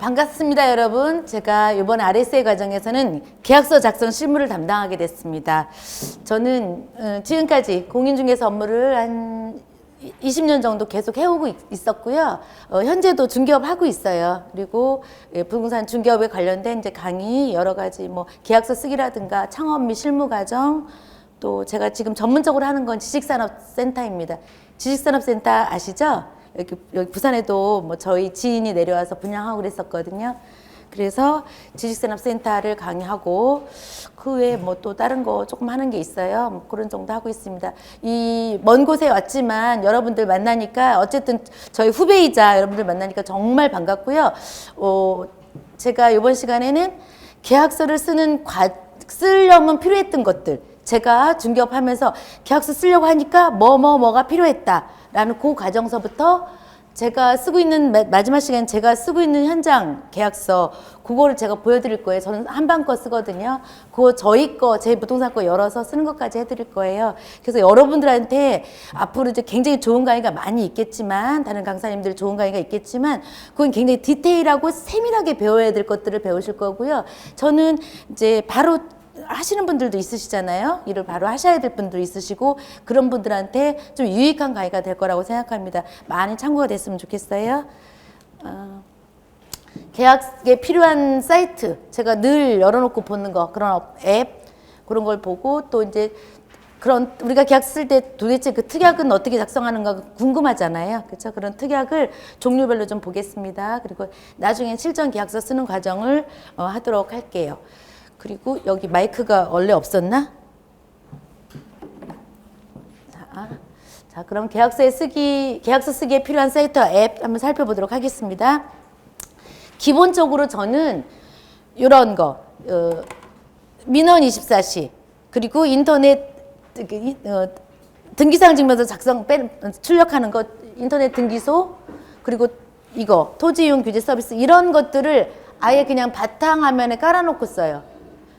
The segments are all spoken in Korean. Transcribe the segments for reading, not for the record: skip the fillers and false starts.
반갑습니다, 여러분. 제가 이번 RSA 과정에서는 계약서 작성 실무를 담당하게 됐습니다. 저는 지금까지 공인중개사 업무를 한 20년 정도 계속 해오고 있었고요. 현재도 중개업 하고 있어요. 그리고 부동산 중개업에 관련된 이제 강의 여러 가지 뭐 계약서 쓰기라든가 창업 및 실무 과정, 또 제가 지금 전문적으로 하는 건 지식산업센터입니다. 지식산업센터 아시죠? 여기 부산에도 뭐 저희 지인이 내려와서 분양하고 그랬었거든요. 그래서 지식산업센터를 강의하고 그 외에 뭐 또 다른 거 조금 하는 게 있어요. 뭐 그런 정도 하고 있습니다. 이 먼 곳에 왔지만 여러분들 만나니까 어쨌든 저희 후배이자 여러분들 만나니까 정말 반갑고요. 제가 이번 시간에는 계약서를 쓰려면 필요했던 것들, 제가 중개업하면서 계약서 쓰려고 하니까 뭐가 필요했다라는 그 과정서부터 제가 쓰고 있는 마지막 시간 제가 쓰고 있는 현장 계약서 그거를 제가 보여드릴 거예요. 저는 한방 거 쓰거든요. 그거 저희 거, 제 부동산 거 열어서 쓰는 것까지 해드릴 거예요. 그래서 여러분들한테 앞으로 이제 굉장히 좋은 강의가 많이 있겠지만, 다른 강사님들 좋은 강의가 있겠지만, 그건 굉장히 디테일하고 세밀하게 배워야 될 것들을 배우실 거고요. 저는 이제 바로 하시는 분들도 있으시잖아요. 일을 바로 하셔야 될 분도 있으시고, 그런 분들한테 좀 유익한 강의가 될 거라고 생각합니다. 많이 참고가 됐으면 좋겠어요. 계약에 필요한 사이트, 제가 늘 열어놓고 보는 거, 그런 앱, 그런 걸 보고, 또 이제 그런 우리가 계약 쓸 때 도대체 그 특약은 어떻게 작성하는가 궁금하잖아요. 그렇죠? 그런 특약을 종류별로 좀 보겠습니다. 그리고 나중에 실전 계약서 쓰는 과정을 하도록 할게요. 그리고 여기 마이크가 원래 없었나? 자, 그럼 계약서 쓰기에 필요한 사이트 앱 한번 살펴보도록 하겠습니다. 기본적으로 저는 이런 거, 민원 24시, 그리고 인터넷 등기사항 증명서 출력하는 것, 인터넷 등기소, 그리고 이거 토지이용 규제 서비스, 이런 것들을 아예 그냥 바탕화면에 깔아놓고 써요.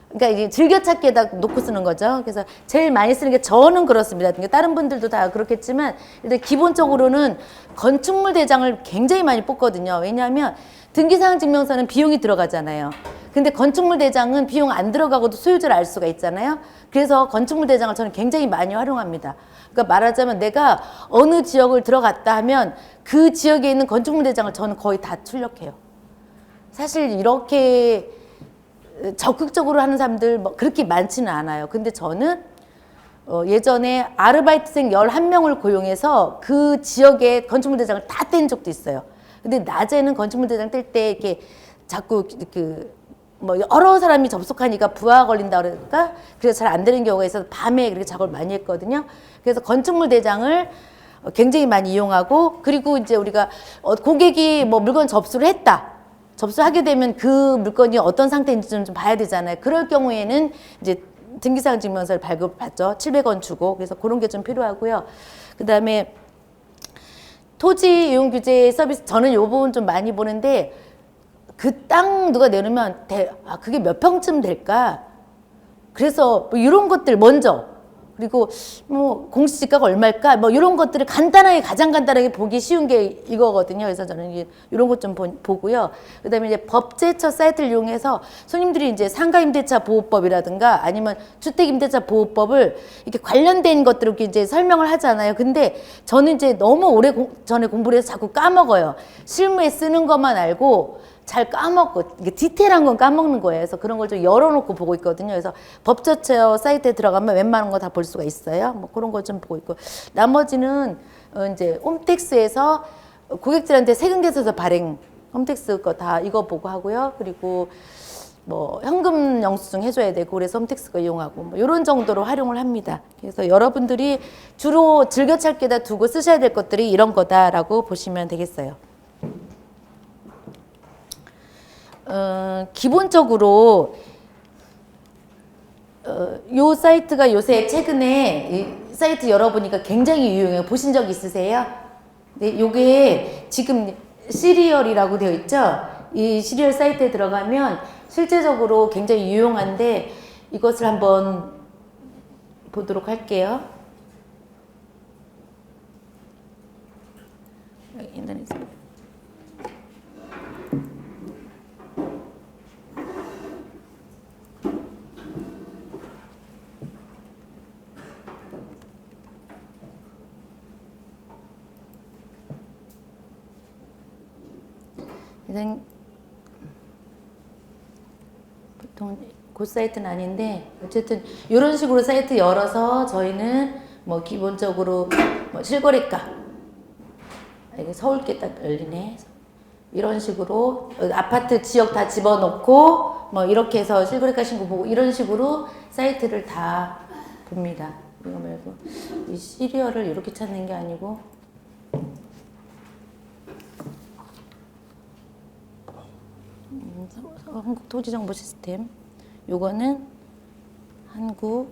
그러니까 이게 즐겨찾기에다 놓고 쓰는 거죠. 그래서 제일 많이 쓰는 게 저는 그렇습니다. 다른 분들도 다 그렇겠지만 일단 기본적으로는 건축물 대장을 굉장히 많이 뽑거든요. 왜냐하면 등기사항 증명서는 비용이 들어가잖아요. 근데 건축물 대장은 비용 안 들어가고도 소유자를 알 수가 있잖아요. 그래서 건축물 대장을 저는 굉장히 많이 활용합니다. 그러니까 말하자면 내가 어느 지역을 들어갔다 하면 그 지역에 있는 건축물 대장을 저는 거의 다 출력해요. 사실 이렇게 적극적으로 하는 사람들 뭐 그렇게 많지는 않아요. 근데 저는 예전에 아르바이트생 11명을 고용해서 그 지역에 건축물 대장을 다 뗀 적도 있어요. 근데 낮에는 건축물 대장 뗄 때 이렇게 자꾸 뭐 여러 사람이 접속하니까 부하가 걸린다 그러니까 그래서 잘 안 되는 경우가 있어서 밤에 그렇게 작업을 많이 했거든요. 그래서 건축물 대장을 굉장히 많이 이용하고, 그리고 이제 우리가 고객이 뭐 물건 접수를 했다. 접수하게 되면 그 물건이 어떤 상태인지 좀 봐야 되잖아요. 그럴 경우에는 이제 등기사항 증명서를 발급받죠. 700원 주고. 그래서 그런 게 좀 필요하고요. 그 다음에 토지 이용 규제 서비스, 저는 이 부분 좀 많이 보는데, 그 땅 누가 내놓으면 그게 몇 평쯤 될까? 그래서 뭐 이런 것들 먼저, 그리고 뭐 공시지가가 얼마일까? 뭐 이런 것들을 가장 간단하게 보기 쉬운 게 이거거든요. 그래서 저는 이런 것 좀 보고요. 그다음에 이제 법제처 사이트를 이용해서 손님들이 이제 상가임대차 보호법이라든가 아니면 주택임대차 보호법을 이렇게 관련된 것들을 이제 설명을 하잖아요. 근데 저는 이제 너무 오래 전에 공부를 해서 자꾸 까먹어요. 실무에 쓰는 것만 알고 잘 까먹고, 이게 디테일한 건 까먹는 거예요. 그래서 그런 걸 좀 열어놓고 보고 있거든요. 그래서 법제처 사이트에 들어가면 웬만한 거 다 볼 수가 있어요. 뭐 그런 거 좀 보고 있고, 나머지는 이제 홈택스에서 고객들한테 세금 계산서 발행, 홈택스 거 다 이거 보고 하고요. 그리고 뭐 현금 영수증 해줘야 되고, 그래서 홈택스 거 이용하고 뭐 이런 정도로 활용을 합니다. 그래서 여러분들이 주로 즐겨찾기에다 두고 쓰셔야 될 것들이 이런 거다라고 보시면 되겠어요. 기본적으로 요 사이트가 요새 최근에 이 사이트 열어보니까 굉장히 유용해요. 보신 적 있으세요? 네, 요게 지금 시리얼이라고 되어 있죠? 이 시리얼 사이트에 들어가면 실제적으로 굉장히 유용한데, 이것을 한번 보도록 할게요. 인터넷에 보통 그 사이트는 아닌데 어쨌든 이런 식으로 사이트 열어서 저희는 뭐 기본적으로 뭐 실거래가 이게 서울께 딱 열리네. 이런 식으로 아파트 지역 다 집어넣고 뭐 이렇게 해서 실거래가 신고 보고 이런 식으로 사이트를 다 봅니다. 이거 말고 이 시리얼을 이렇게 찾는 게 아니고 한국 토지정보 시스템 요거는 한국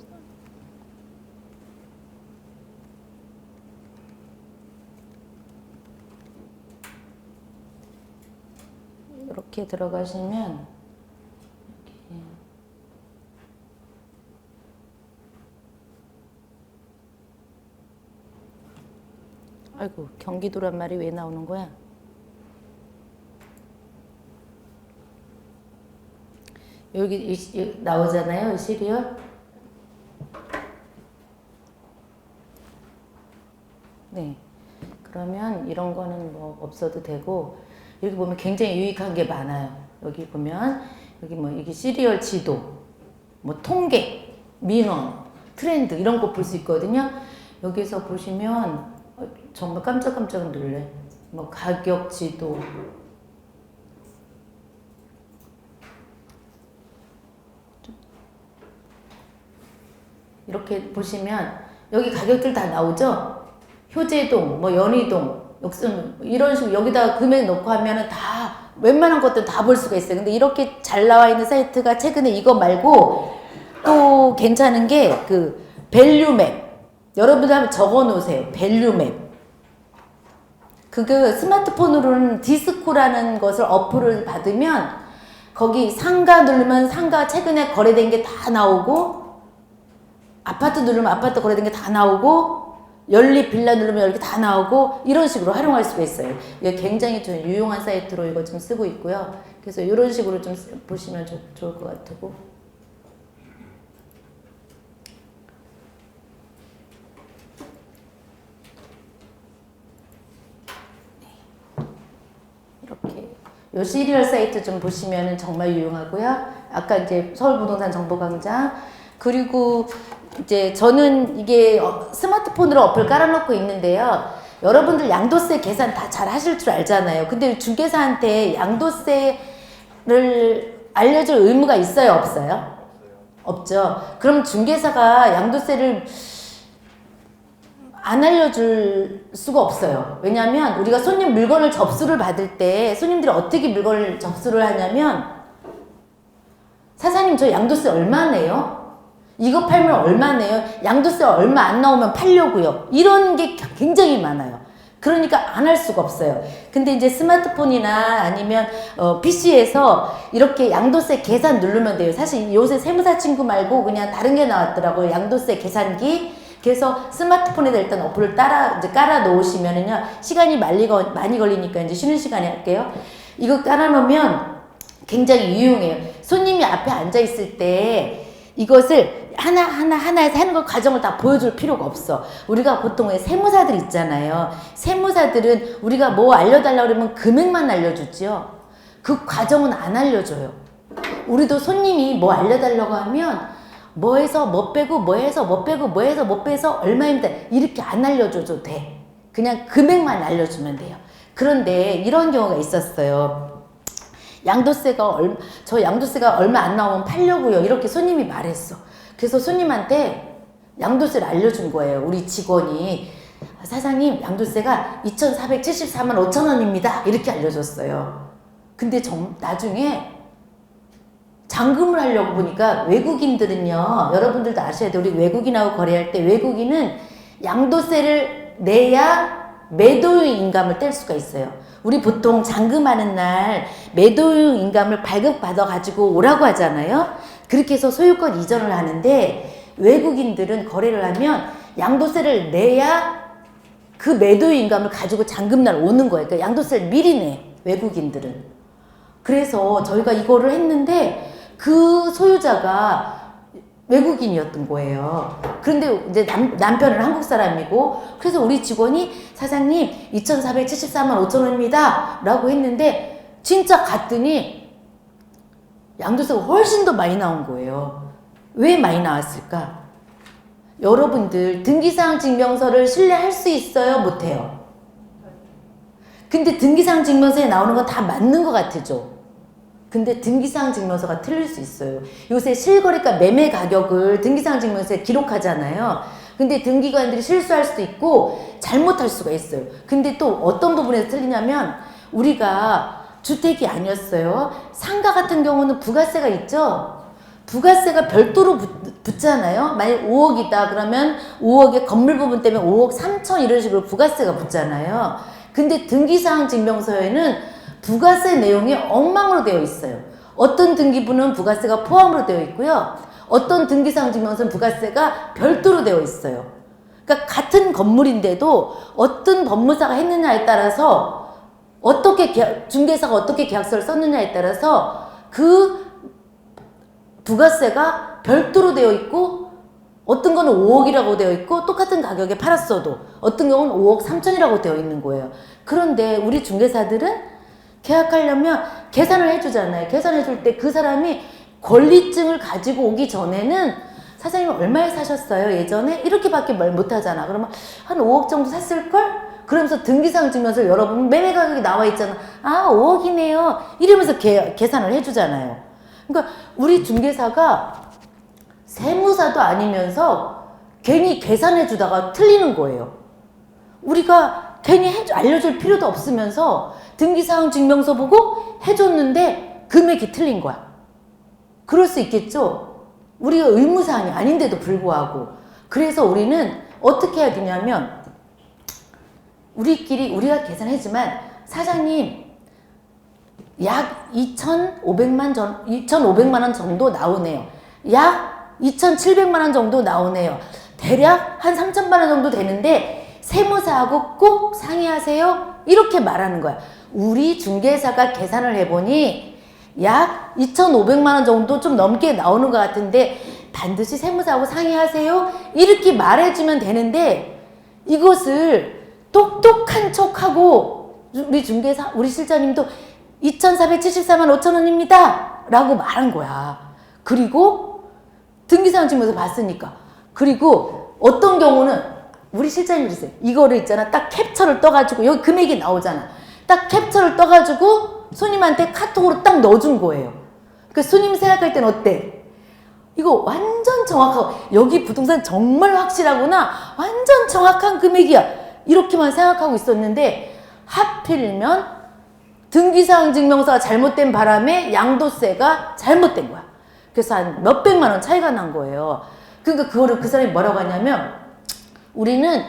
이렇게 들어가시면 이렇게 아이고 경기도란 말이 왜 나오는 거야? 여기 나오잖아요, 시리얼. 네. 그러면 이런 거는 뭐 없어도 되고, 여기 보면 굉장히 유익한 게 많아요. 여기 보면, 여기 뭐, 이게 시리얼 지도, 뭐, 통계, 민원, 트렌드, 이런 거 볼 수 있거든요. 여기서 보시면, 정말 깜짝깜짝 놀래. 뭐, 가격 지도, 이렇게 보시면 여기 가격들 다 나오죠? 효제동, 뭐 연희동, 역순 이런 식으로 여기다가 금액 넣고 하면은 다 웬만한 것들 다 볼 수가 있어요. 근데 이렇게 잘 나와 있는 사이트가 최근에 이거 말고 또 괜찮은 게 그 밸류맵. 여러분들 한번 적어 놓으세요. 밸류맵. 그거 스마트폰으로는 디스코라는 것을 어플을 받으면 거기 상가 누르면 상가 최근에 거래된 게 다 나오고 아파트 누르면 아파트 거래된 게 다 나오고 연립 빌라 누르면 이렇게 다 나오고 이런 식으로 활용할 수가 있어요. 이게 굉장히 좀 유용한 사이트로 이거 좀 쓰고 있고요. 그래서 이런 식으로 좀 보시면 좋을 것 같고. 이렇게 요 시리얼 사이트 좀 보시면은 정말 유용하고요. 아까 이제 서울부동산 정보광장 그리고 이제 저는 이게 스마트폰으로 어플 깔아놓고 있는데요. 여러분들 양도세 계산 다 잘 하실 줄 알잖아요. 근데 중개사한테 양도세를 알려줄 의무가 있어요? 없어요? 없죠. 그럼 중개사가 양도세를 안 알려줄 수가 없어요. 왜냐하면 우리가 손님 물건을 접수를 받을 때 손님들이 어떻게 물건을 접수를 하냐면 사장님 저 양도세 얼마 내요? 이거 팔면 얼마 내요? 양도세 얼마 안 나오면 팔려고요. 이런 게 굉장히 많아요. 그러니까 안 할 수가 없어요. 근데 이제 스마트폰이나 아니면 PC에서 이렇게 양도세 계산 누르면 돼요. 사실 요새 세무사 친구 말고 그냥 다른 게 나왔더라고요. 양도세 계산기. 그래서 스마트폰에다 일단 어플을 이제 깔아 놓으시면은요. 시간이 많이 걸리니까 이제 쉬는 시간에 할게요. 이거 깔아 놓으면 굉장히 유용해요. 손님이 앞에 앉아 있을 때 이것을 하나에서 하는 걸 과정을 다 보여줄 필요가 없어. 우리가 보통 세무사들 있잖아요. 세무사들은 우리가 뭐 알려달라고 그러면 금액만 알려주지요. 그 과정은 안 알려줘요. 우리도 손님이 뭐 알려달라고 하면 뭐 해서 뭐 빼고 뭐 해서 뭐 빼고 뭐 해서 뭐 빼서 얼마입니다. 이렇게 안 알려줘도 돼. 그냥 금액만 알려주면 돼요. 그런데 이런 경우가 있었어요. 저 양도세가 얼마 안 나오면 팔려고요. 이렇게 손님이 말했어. 그래서 손님한테 양도세를 알려준 거예요. 우리 직원이. 사장님, 양도세가 2,474만 5천 원입니다. 이렇게 알려줬어요. 근데 나중에 잔금을 하려고 보니까 외국인들은요, 여러분들도 아셔야 돼요. 우리 외국인하고 거래할 때 외국인은 양도세를 내야 매도인 인감을 뗄 수가 있어요. 우리 보통 잔금하는 날 매도인 인감을 발급받아 가지고 오라고 하잖아요. 그렇게 해서 소유권 이전을 하는데 외국인들은 거래를 하면 양도세를 내야 그 매도인 인감을 가지고 잔금날 오는 거예요. 그러니까 양도세를 미리 내, 외국인들은. 그래서 저희가 이거를 했는데 그 소유자가 외국인이었던 거예요. 그런데 이제 남편은 한국 사람이고, 그래서 우리 직원이 사장님 2,474만 5천 원입니다 라고 했는데 진짜 갔더니 양도세가 훨씬 더 많이 나온 거예요. 왜 많이 나왔을까? 여러분들 등기사항 증명서를 신뢰할 수 있어요? 못해요? 근데 등기사항 증명서에 나오는 건 다 맞는 것 같죠? 근데 등기사항 증명서가 틀릴 수 있어요. 요새 실거래가 매매 가격을 등기사항 증명서에 기록하잖아요. 근데 등기관들이 실수할 수도 있고 잘못할 수가 있어요. 근데 또 어떤 부분에서 틀리냐면 우리가 주택이 아니었어요. 상가 같은 경우는 부가세가 있죠. 부가세가 별도로 붙잖아요. 만약 5억이다 그러면 5억의 건물 부분 때문에 5억 3천 이런 식으로 부가세가 붙잖아요. 근데 등기사항 증명서에는 부가세 내용이 엉망으로 되어 있어요. 어떤 등기부는 부가세가 포함으로 되어 있고요. 어떤 등기사항 증명서는 부가세가 별도로 되어 있어요. 그러니까 같은 건물인데도 어떤 법무사가 했느냐에 따라서 어떻게 중개사가 어떻게 계약서를 썼느냐에 따라서 그 부가세가 별도로 되어 있고 어떤 거는 5억이라고 되어 있고 똑같은 가격에 팔았어도 어떤 경우는 5억 3천이라고 되어 있는 거예요. 그런데 우리 중개사들은 계약하려면 계산을 해주잖아요. 계산해 줄 때 그 사람이 권리증을 가지고 오기 전에는 사장님 얼마에 사셨어요? 예전에? 이렇게밖에 말 못하잖아. 그러면 한 5억 정도 샀을걸? 그러면서 등기사항 증명서 열어보면 매매 가격이 나와 있잖아. 아 5억이네요. 이러면서 계산을 해주잖아요. 그러니까 우리 중개사가 세무사도 아니면서 괜히 계산해 주다가 틀리는 거예요. 우리가 괜히 알려줄 필요도 없으면서 등기사항 증명서 보고 해줬는데 금액이 틀린 거야. 그럴 수 있겠죠? 우리가 의무사항이 아닌데도 불구하고. 그래서 우리는 어떻게 해야 되냐면 우리가 계산했지만 사장님 약 2,500만 원 정도 나오네요. 약 2,700만 원 정도 나오네요. 대략 한 3,000만 원 정도 되는데 세무사하고 꼭 상의하세요. 이렇게 말하는 거야. 우리 중개사가 계산을 해보니 약 2,500만 원 정도 좀 넘게 나오는 것 같은데 반드시 세무사하고 상의하세요. 이렇게 말해주면 되는데 이것을 똑똑한 척하고 우리 중개사, 우리 실장님도 2,474만 5천 원입니다. 라고 말한 거야. 그리고 등기사항 증명서 봤으니까. 그리고 어떤 경우는 우리 실장님이 그랬어요. 이거를 있잖아. 딱 캡처를 떠가지고 여기 금액이 나오잖아. 딱 캡처를 떠가지고 손님한테 카톡으로 딱 넣어준 거예요. 그 손님 생각할 땐 어때? 이거 완전 정확하고 여기 부동산 정말 확실하구나. 완전 정확한 금액이야. 이렇게만 생각하고 있었는데 하필이면 등기사항 증명서가 잘못된 바람에 양도세가 잘못된 거야. 그래서 한 몇백만 원 차이가 난 거예요. 그러니까 그거를 그 사람이 뭐라고 하냐면 우리는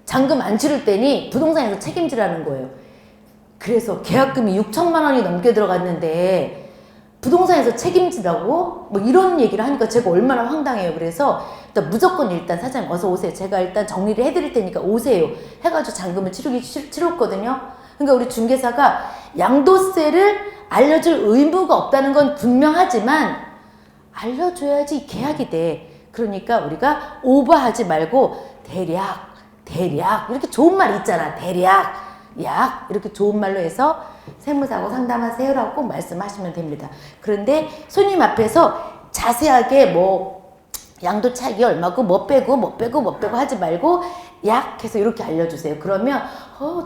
잔금 안 치를 때니 부동산에서 책임지라는 거예요. 그래서 계약금이 6천만 원이 넘게 들어갔는데 부동산에서 책임지라고 뭐 이런 얘기를 하니까 제가 얼마나 황당해요. 그래서 일단 무조건 일단 사장님 어서 오세요. 제가 일단 정리를 해드릴 테니까 오세요. 해가지고 잔금을 치렀거든요. 그러니까 우리 중개사가 양도세를 알려줄 의무가 없다는 건 분명하지만 알려줘야지 계약이 돼. 그러니까 우리가 오버하지 말고 대략 이렇게 좋은 말 있잖아. 대략 약 이렇게 좋은 말로 해서 세무사하고 상담하세요라고 꼭 말씀하시면 됩니다. 그런데 손님 앞에서 자세하게 뭐 양도 차익이 얼마고 뭐 빼고 하지 말고 약 해서 이렇게 알려주세요. 그러면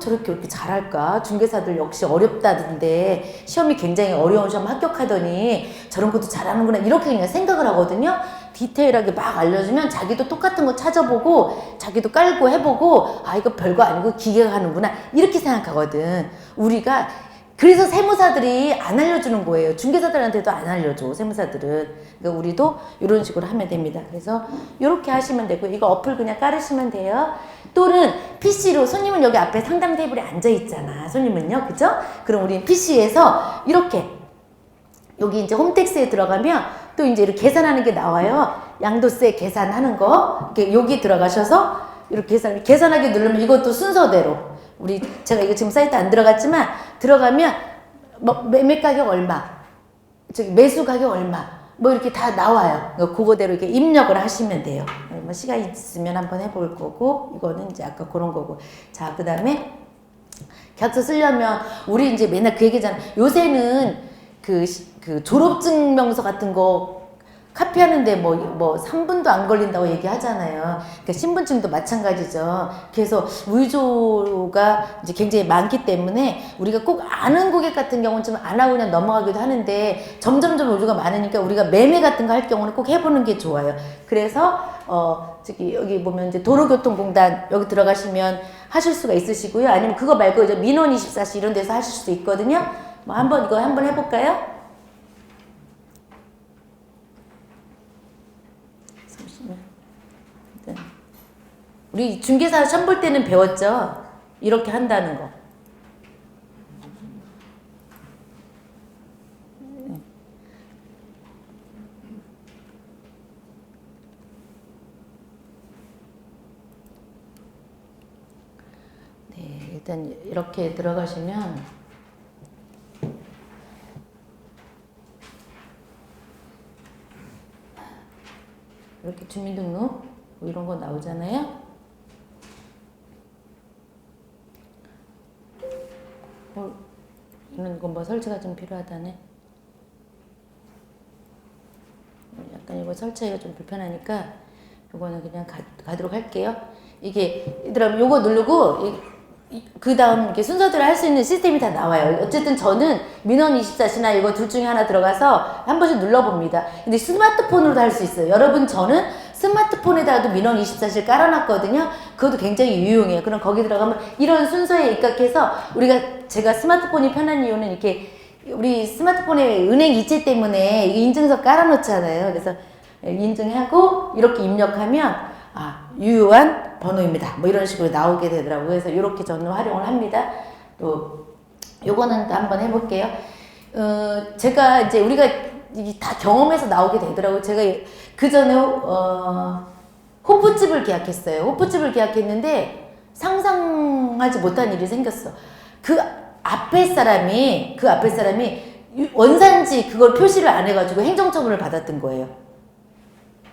저렇게 이렇게 잘할까? 중개사들 역시 어렵다던데 시험이 굉장히 어려운 시험 합격하더니 저런 것도 잘하는구나 이렇게 그냥 생각을 하거든요. 디테일하게 막 알려주면 자기도 똑같은 거 찾아보고 자기도 깔고 해보고 아 이거 별거 아니고 기계가 하는구나 이렇게 생각하거든. 우리가 그래서 세무사들이 안 알려주는 거예요. 중개사들한테도 안 알려줘 세무사들은. 그러니까 우리도 이런 식으로 하면 됩니다. 그래서 이렇게 하시면 되고 이거 어플 그냥 깔으시면 돼요. 또는 PC로 손님은 여기 앞에 상담 테이블에 앉아 있잖아. 손님은요, 그죠? 그럼 우리 PC에서 이렇게 여기 이제 홈택스에 들어가면 또 이제 이렇게 계산하는 게 나와요. 양도세 계산하는 거. 이렇게 여기 들어가셔서 이렇게 계산하기 누르면 이것도 순서대로 제가 이거 지금 사이트 안 들어갔지만 들어가면 뭐 매매 가격 얼마, 저기 매수 가격 얼마, 뭐 이렇게 다 나와요. 그거대로 이렇게 입력을 하시면 돼요. 뭐 시간 있으면 한번 해볼 거고 이거는 이제 아까 그런 거고. 자, 그 다음에 계약서 쓰려면 우리 이제 맨날 그 얘기잖아. 요새는 그 졸업증명서 같은 거 카피하는데 뭐 3분도 안 걸린다고 얘기하잖아요. 그러니까 신분증도 마찬가지죠. 그래서 위조가 이제 굉장히 많기 때문에 우리가 꼭 아는 고객 같은 경우는 좀 안 하고 그냥 넘어가기도 하는데 점점점 위조가 많으니까 우리가 매매 같은 거 할 경우는 꼭 해보는 게 좋아요. 그래서 저기 여기 보면 이제 도로교통공단 여기 들어가시면 하실 수가 있으시고요. 아니면 그거 말고 이제 민원24시 이런 데서 하실 수도 있거든요. 뭐 이거 한번 해볼까요? 우리 중개사 시험 볼 때는 배웠죠? 이렇게 한다는 거. 네, 일단 이렇게 들어가시면 이렇게 주민등록 뭐 이런 거 나오잖아요. 이런 건 뭐 설치가 좀 필요하다네. 약간 이거 설치하기가 좀 불편하니까 이거는 그냥 가도록 할게요. 이게 얘들아 요거 누르고 그 다음 이렇게 순서대로 할 수 있는 시스템이 다 나와요. 어쨌든 저는 민원24시나 이거 둘 중에 하나 들어가서 한 번씩 눌러봅니다. 근데 스마트폰으로도 할 수 있어요. 여러분 저는 스마트폰에다가도 민원24시를 깔아놨거든요. 그것도 굉장히 유용해요. 그럼 거기 들어가면 이런 순서에 입각해서 제가 스마트폰이 편한 이유는 이렇게 우리 스마트폰에 은행 이체 때문에 인증서 깔아놓잖아요. 그래서 인증하고 이렇게 입력하면 유효한 번호입니다. 뭐 이런 식으로 나오게 되더라고요. 그래서 이렇게 저는 활용을 합니다. 또 요거는 또 한번 해볼게요. 제가 이제 우리가 다 경험해서 나오게 되더라고요. 제가 그 전에 호프집을 계약했어요. 호프집을 계약했는데 상상하지 못한 일이 생겼어. 그 앞에 사람이 원산지 그걸 표시를 안 해가지고 행정처분을 받았던 거예요.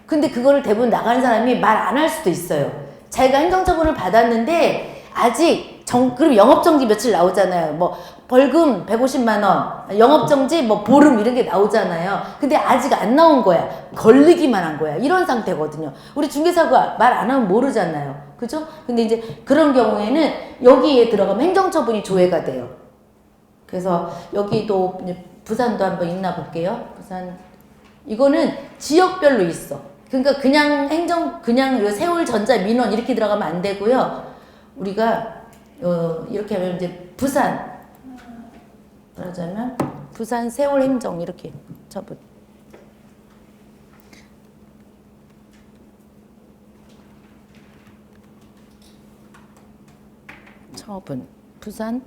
근데 그거를 대부분 나가는 사람이 말 안 할 수도 있어요. 자기가 행정처분을 받았는데 아직 그럼 영업정지 며칠 나오잖아요. 뭐 벌금 150만 원, 영업정지 뭐 보름 이런 게 나오잖아요. 근데 아직 안 나온 거야. 걸리기만 한 거야. 이런 상태거든요. 우리 중개사가 말 안 하면 모르잖아요. 그죠? 근데 이제 그런 경우에는 여기에 들어가면 행정처분이 조회가 돼요. 그래서 여기도 부산도 한번 있나 볼게요. 부산 이거는 지역별로 있어. 그러니까 그냥 세울 전자 민원 이렇게 들어가면 안 되고요. 우리가 이렇게 하면 이제 부산 그러자면 부산 세월 행정 이렇게 처분. 처분 부산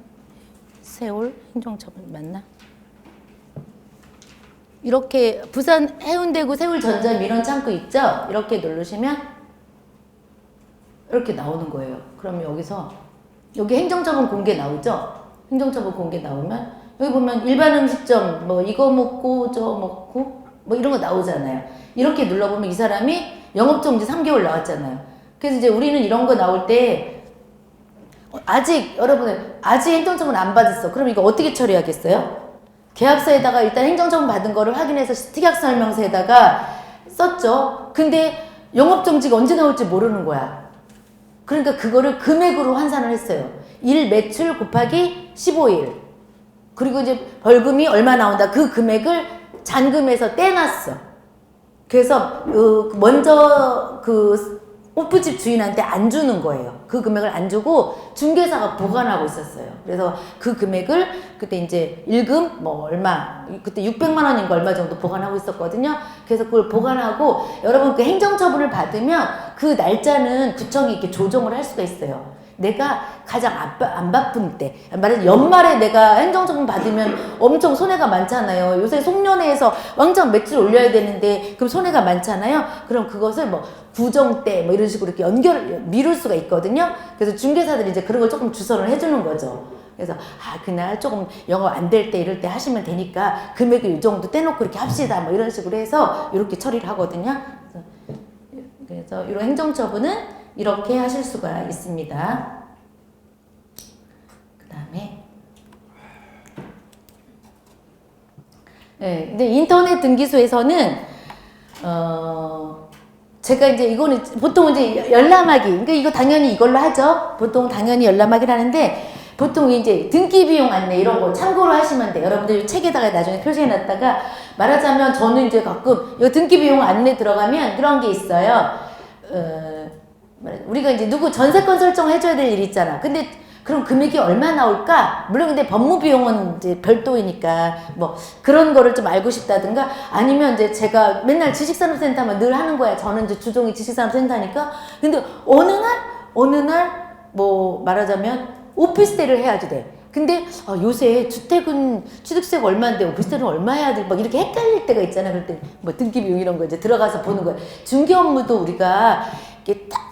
세월 행정처분 맞나? 이렇게 부산 해운대구 세울전자 민원창구 있죠? 이렇게 누르시면 이렇게 나오는 거예요. 그러면 여기 행정처분 공개 나오죠? 행정처분 공개 나오면 여기 보면 일반 음식점 뭐 이거 먹고 저 먹고 뭐 이런 거 나오잖아요. 이렇게 눌러보면 이 사람이 영업정지 3개월 나왔잖아요. 그래서 이제 우리는 이런 거 나올 때 여러분 아직 행정처분 안 받았어. 그럼 이거 어떻게 처리하겠어요? 계약서에다가 일단 행정처분 받은 거를 확인해서 특약설명서에다가 썼죠. 근데 영업정지가 언제 나올지 모르는 거야. 그러니까 그거를 금액으로 환산을 했어요. 일 매출 곱하기 15일. 그리고 이제 벌금이 얼마 나온다. 그 금액을 잔금에서 떼놨어. 그래서 먼저 호프집 주인한테 안 주는 거예요. 그 금액을 안 주고 중개사가 보관하고 있었어요. 그래서 그 금액을 그때 이제 일금 뭐 얼마 그때 600만 원인가 얼마 정도 보관하고 있었거든요. 그래서 그걸 보관하고 여러분 그 행정처분을 받으면 그 날짜는 구청이 이렇게 조정을 할 수가 있어요. 내가 가장 안 바쁜 때, 말하자면 연말에 내가 행정처분 받으면 엄청 손해가 많잖아요. 요새 송년회에서 왕창 매출 올려야 되는데 그럼 손해가 많잖아요. 그럼 그것을 뭐 구정 때 뭐 이런 식으로 이렇게 미룰 수가 있거든요. 그래서 중개사들이 이제 그런 걸 조금 주선을 해주는 거죠. 그래서 그날 조금 영업 안 될 때 이럴 때 하시면 되니까 금액을 이 정도 떼놓고 이렇게 합시다 뭐 이런 식으로 해서 이렇게 처리를 하거든요. 그래서 이런 행정처분은 이렇게 하실 수가 있습니다. 그 다음에 예, 근데 인터넷 등기소에서는 제가 이제 이거는 보통 이제 열람하기, 그러니까 이거 당연히 이걸로 하죠. 보통 당연히 열람하기를 하는데 보통 이제 등기 비용 안내 이런 거 참고로 하시면 돼요. 여러분들 책에다가 나중에 표시해 놨다가 말하자면 저는 이제 가끔 이 등기 비용 안내 들어가면 그런 게 있어요. 우리가 이제 누구 전세권 설정해줘야 될 일 있잖아. 근데 그럼 금액이 얼마 나올까? 물론 근데 법무 비용은 이제 별도이니까 뭐 그런 거를 좀 알고 싶다든가 아니면 이제 제가 맨날 지식산업센터만 늘 하는 거야. 저는 이제 주종이 지식산업센터니까. 근데 어느 날 뭐 말하자면 오피스텔을 해야지 돼. 근데 요새 주택은 취득세가 얼마인데 오피스텔은 얼마 해야 돼? 막 이렇게 헷갈릴 때가 있잖아. 그럴 때 뭐 등기 비용 이런 거 이제 들어가서 보는 거야. 중개 업무도 우리가 이게 딱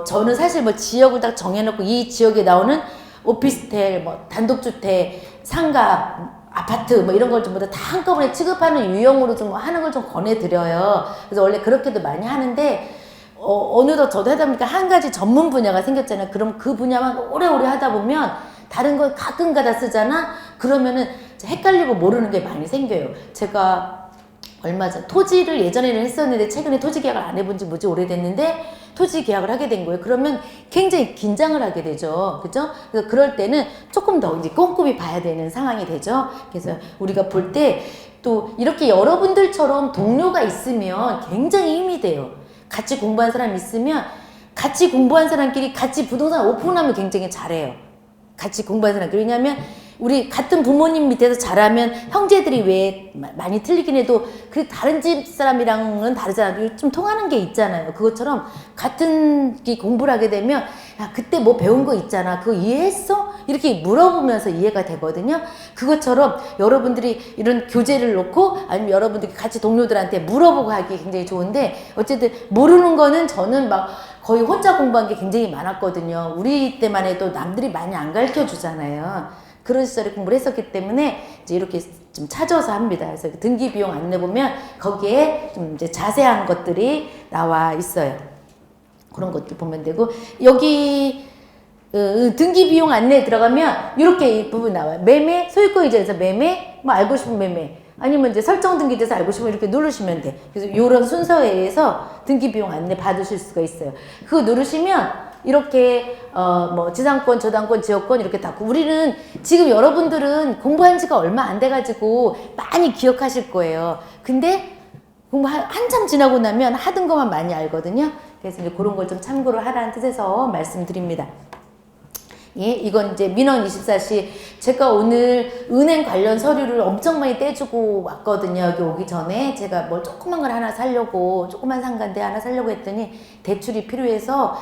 저는 사실 뭐 지역을 딱 정해놓고 이 지역에 나오는 오피스텔, 뭐 단독주택, 상가, 아파트 뭐 이런 걸 전부 다 한꺼번에 취급하는 유형으로 좀 하는 걸 좀 권해드려요. 그래서 원래 그렇게도 많이 하는데 어느덧 저도 하다 보니까 한 가지 전문 분야가 생겼잖아요. 그럼 그 분야만 오래오래 하다 보면 다른 걸 가끔가다 쓰잖아. 그러면은 헷갈리고 모르는 게 많이 생겨요. 제가 얼마 전 토지를 예전에는 했었는데 최근에 토지 계약을 안 해본 지 무지 오래됐는데 토지 계약을 하게 된 거예요. 그러면 굉장히 긴장을 하게 되죠. 그죠? 그래서 그럴 때는 조금 더 이제 꼼꼼히 봐야 되는 상황이 되죠. 그래서 우리가 볼 때 또 이렇게 여러분들처럼 동료가 있으면 굉장히 힘이 돼요. 같이 공부한 사람 있으면 같이 공부한 사람끼리 같이 부동산 오픈하면 굉장히 잘해요. 같이 공부한 사람끼리. 왜냐하면 우리 같은 부모님 밑에서 자라면 형제들이 왜 많이 틀리긴 해도 그 다른 집 사람이랑은 다르잖아요. 좀 통하는 게 있잖아요. 그것처럼 같은 공부를 하게 되면 야 그때 뭐 배운 거 있잖아. 그거 이해했어? 이렇게 물어보면서 이해가 되거든요. 그것처럼 여러분들이 이런 교재를 놓고 아니면 여러분들이 같이 동료들한테 물어보고 하기 굉장히 좋은데 어쨌든 모르는 거는 저는 막 거의 혼자 공부한 게 굉장히 많았거든요. 우리 때만 해도 남들이 많이 안 가르쳐 주잖아요. 그런 시절에 공부를 했었기 때문에 이제 이렇게 좀 찾아서 합니다. 그래서 등기 비용 안내 보면 거기에 좀 이제 자세한 것들이 나와 있어요. 그런 것들 보면 되고 여기 등기 비용 안내에 들어가면 이렇게 이 부분 나와요. 매매, 소유권 이전에서 매매, 뭐 알고 싶은 매매. 아니면 이제 설정 등기돼서 알고 싶으면 이렇게 누르시면 돼. 그래서 이런 순서에 의해서 등기 비용 안내 받으실 수가 있어요. 그거 누르시면 이렇게 뭐 지상권, 저당권, 지역권 이렇게 다. 우리는 지금 여러분들은 공부한 지가 얼마 안 돼가지고 많이 기억하실 거예요. 근데 공부 한참 지나고 나면 하던 것만 많이 알거든요. 그래서 이제 그런 걸 좀 참고로 하라는 뜻에서 말씀드립니다. 예, 이건 이제 민원 24시. 제가 오늘 은행 관련 서류를 엄청 많이 떼주고 왔거든요. 여기 오기 전에 제가 뭘 조그만 걸 하나 사려고, 조그만 상가인데 하나 사려고 했더니 대출이 필요해서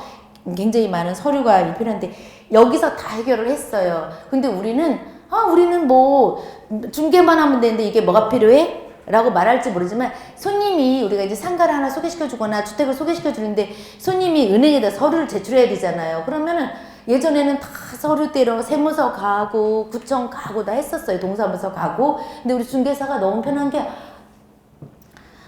굉장히 많은 서류가 필요한데 여기서 다 해결을 했어요. 근데 우리는 뭐 중개만 하면 되는데 이게 뭐가 필요해? 라고 말할지 모르지만 손님이 우리가 이제 상가를 하나 소개시켜 주거나 주택을 소개시켜 주는데 손님이 은행에다 서류를 제출해야 되잖아요. 그러면은 예전에는 다 서류대로 세무서 가고 구청 가고 다 했었어요. 동사무소 가고. 근데 우리 중개사가 너무 편한 게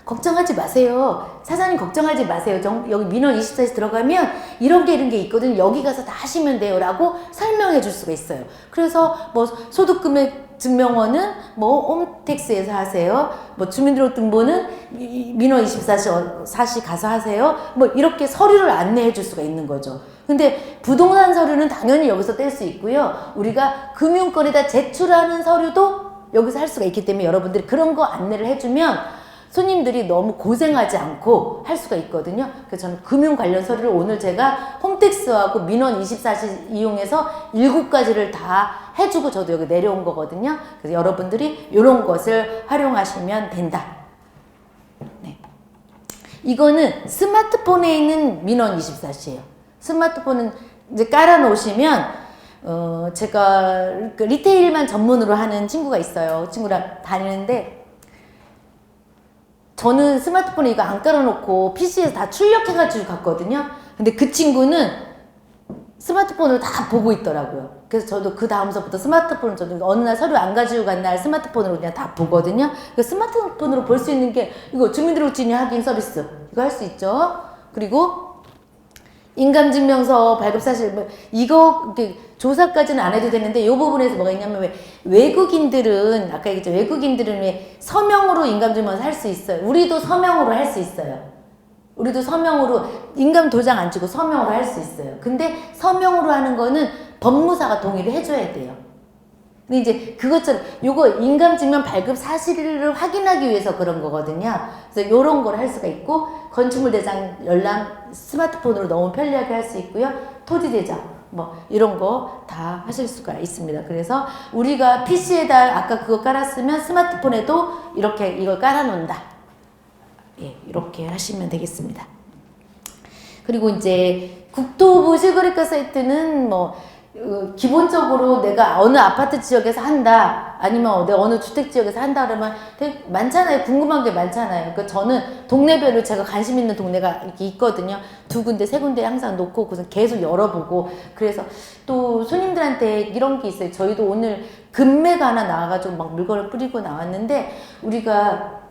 걱정하지 마세요. 사장님 걱정하지 마세요. 여기 민원 24시 들어가면 이런 게 있거든요. 여기 가서 다 하시면 돼요. 라고 설명해 줄 수가 있어요. 그래서 뭐 소득금액 증명원은 뭐 홈택스에서 하세요. 뭐 주민등록등본은 민원 24시 가서 하세요. 뭐 이렇게 서류를 안내해 줄 수가 있는 거죠. 근데 부동산 서류는 당연히 여기서 뗄 수 있고요. 우리가 금융권에다 제출하는 서류도 여기서 할 수가 있기 때문에 여러분들이 그런 거 안내를 해주면 손님들이 너무 고생하지 않고 할 수가 있거든요. 그래서 저는 금융 관련 서류를 오늘 제가 홈택스하고 민원 24시 이용해서 7가지를 다 해주고 저도 여기 내려온 거거든요. 그래서 여러분들이 이런 것을 활용하시면 된다. 네. 이거는 스마트폰에 있는 민원 24시예요. 스마트폰은 이제 깔아 놓으시면 제가 그 리테일만 전문으로 하는 친구가 있어요. 그 친구랑 다니는데 저는 스마트폰에 이거 안 깔아놓고 PC에서 다 출력해가지고 갔거든요. 근데 그 친구는 스마트폰으로 다 보고 있더라고요. 그래서 저도 그 다음서부터 스마트폰을 저도 어느 날 서류 안 가지고 간 날 스마트폰으로 그냥 다 보거든요. 그 스마트폰으로 볼 수 있는 게 이거 주민등록증명 확인 서비스 이거 할 수 있죠. 그리고 인감증명서 발급사실 이거 조사까지는 안 해도 되는데 이 부분에서 뭐가 있냐면 왜 외국인들은 아까 얘기했죠. 외국인들은 왜 서명으로 인감증명서 할 수 있어요. 우리도 서명으로 할 수 있어요. 우리도 서명으로 인감 도장 안 주고 서명으로 할 수 있어요. 근데 서명으로 하는 거는 법무사가 동의를 해줘야 돼요. 근데 이제 그것처럼 요거 인감증명 발급 사실을 확인하기 위해서 그런 거거든요. 그래서 요런 걸 할 수가 있고 건축물 대장 열람 스마트폰으로 너무 편리하게 할 수 있고요. 토지 대장 뭐 이런 거 다 하실 수가 있습니다. 그래서 우리가 PC에다 아까 그거 깔았으면 스마트폰에도 이렇게 이걸 깔아 놓는다. 예, 이렇게 하시면 되겠습니다. 그리고 이제 국토부 실거래가 사이트는 뭐 기본적으로 내가 어느 아파트 지역에서 한다 아니면 내가 어느 주택 지역에서 한다 그러면 되게 많잖아요. 궁금한 게 많잖아요. 그러니까 저는 동네별로 제가 관심 있는 동네가 이렇게 있거든요. 2군데 3군데 항상 놓고 계속 열어보고 그래서 또 손님들한테 이런 게 있어요. 저희도 오늘 금매가 하나 나와가지고 막 물건을 뿌리고 나왔는데 우리가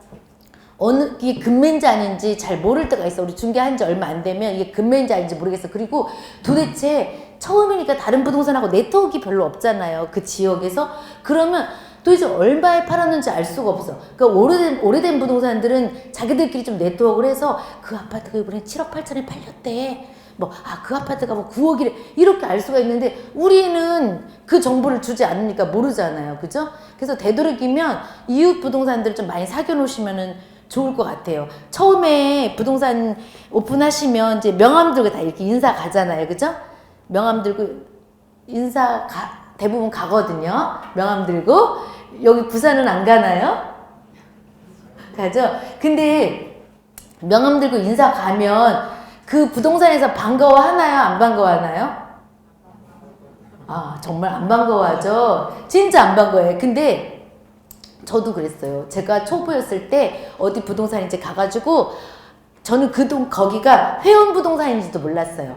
이게 금매인지 아닌지 잘 모를 때가 있어. 우리 중개한 지 얼마 안 되면 이게 금매인지 아닌지 모르겠어. 그리고 도대체 처음이니까 다른 부동산하고 네트워크가 별로 없잖아요. 그 지역에서. 그러면 도대체 얼마에 팔았는지 알 수가 없어. 그러니까 오래된 부동산들은 자기들끼리 좀 네트워크를 해서 그 아파트가 이번에 7억 8천에 팔렸대. 그 아파트가 9억이래. 이렇게 알 수가 있는데 우리는 그 정보를 주지 않으니까 모르잖아요. 그죠? 그래서 되도록이면 이웃 부동산들을 좀 많이 사겨 놓으시면은 좋을 것 같아요. 처음에 부동산 오픈하시면 이제 명함 들고 다 이렇게 인사 가잖아요. 그죠? 명함 들고 대부분 가거든요. 명함 들고. 여기 부산은 안 가나요? 가죠? 근데 명함 들고 인사 가면 그 부동산에서 반가워하나요? 안 반가워하나요? 아, 정말 안 반가워하죠? 진짜 안 반가워해요. 근데 저도 그랬어요. 제가 초보였을 때 어디 부동산 이제 가가지고 저는 거기가 회원부동산인지도 몰랐어요.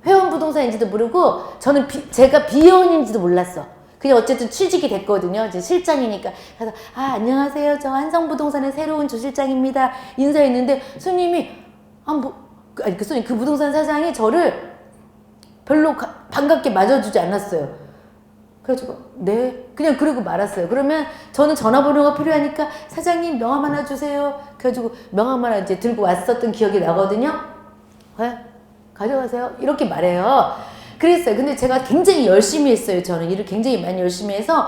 회원부동산인지도 모르고 저는 제가 비회원인지도 몰랐어. 그냥 어쨌든 취직이 됐거든요. 이제 실장이니까. 그래서 안녕하세요. 저 한성부동산의 새로운 주실장입니다. 인사했는데 손님이 그 부동산 사장이 저를 별로 반갑게 맞아주지 않았어요. 그래가지고 네 그냥 그러고 말았어요. 그러면 저는 전화번호가 필요하니까 사장님 명함 하나 주세요. 그래가지고 명함 하나 이제 들고 왔었던 기억이 나거든요. 네? 가져가세요. 이렇게 말해요. 그랬어요. 근데 제가 굉장히 열심히 했어요. 저는 일을 굉장히 많이 열심히 해서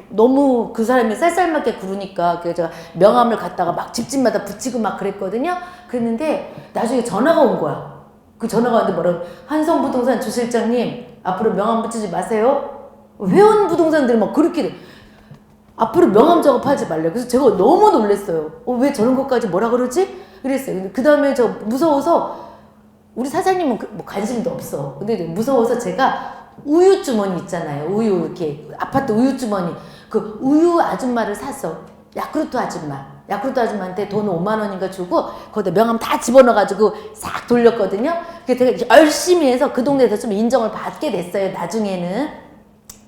너무 그 사람이 쌀쌀맞게 구르니까 그래서 제가 명함을 갖다가 막 집집마다 붙이고 막 그랬거든요. 그랬는데 나중에 전화가 온 거야. 그 전화가 왔는데 뭐라고 한성부동산 주실장님 앞으로 명함 붙이지 마세요. 회원 부동산들이 막 그렇게 돼. 앞으로 명함 작업하지 말래요. 그래서 제가 너무 놀랐어요. 왜 저런 것까지 뭐라 그러지? 그랬어요. 근데 그 다음에 저 무서워서 우리 사장님은 관심도 없어. 근데 무서워서 제가 우유 주머니 있잖아요. 우유 이렇게 아파트 우유 주머니 그 우유 아줌마를 샀어. 야쿠르트 아줌마한테 돈 5만 원인가 주고 거기다 명함 다 집어넣어가지고 싹 돌렸거든요. 그래서 제가 열심히 해서 그 동네에서 좀 인정을 받게 됐어요. 나중에는